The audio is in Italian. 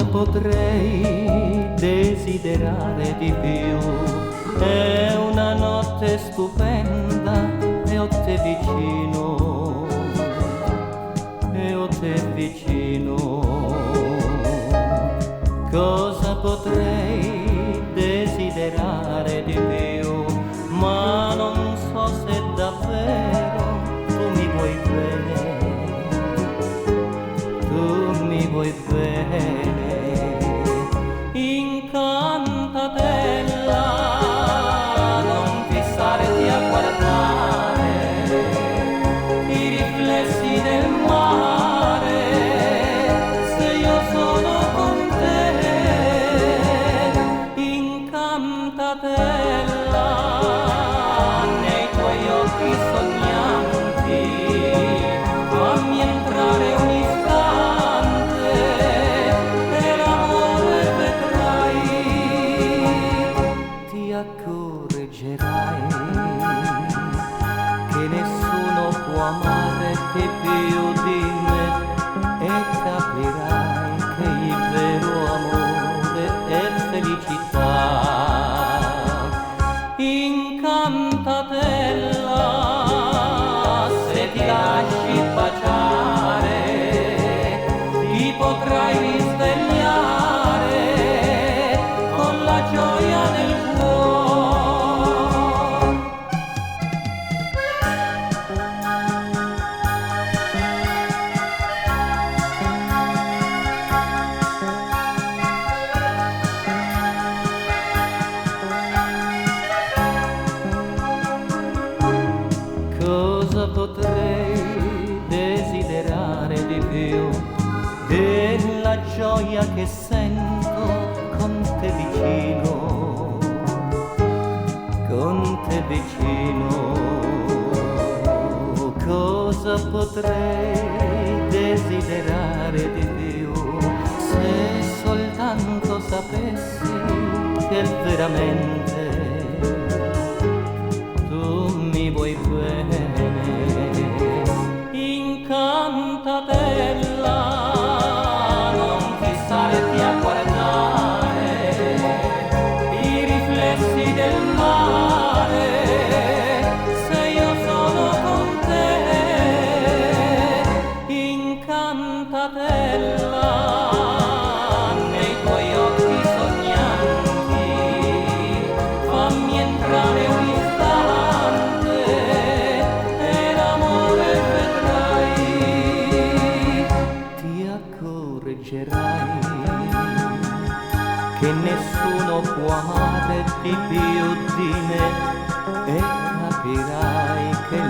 potrei desiderare di più? È una notte stupenda e ho te vicino, e ho te vicino. Cosa potrei desiderare di più? Ma non so se davvero tu mi vuoi bene, tu mi vuoi bene. Incantatella, non fissarti a guardare i riflessi del mare, se io sono con te. Incantatella, nei tuoi occhi sognanti, fammi entrare un istante e l'amore vedrai, ti accorgerai che nessuno può amarti più di me e capirai che il vero amore è felicità. Incantatella, se ti lasci baciare ti potrai risvegliare con la gioia del cuore. Cosa potrei desiderare di più della gioia che sento con te vicino, con te vicino? Cosa potrei desiderare di più se soltanto sapessi che veramente tu mi vuoi bene? Incantatella, non fissarti a guardare i riflessi del mare, se io sono con te. Incantatella, nei tuoi occhi sognanti, fammi entrare un istante e l'amore vedrai, ti accorgerai che nessuno può amarti più di me e capirai che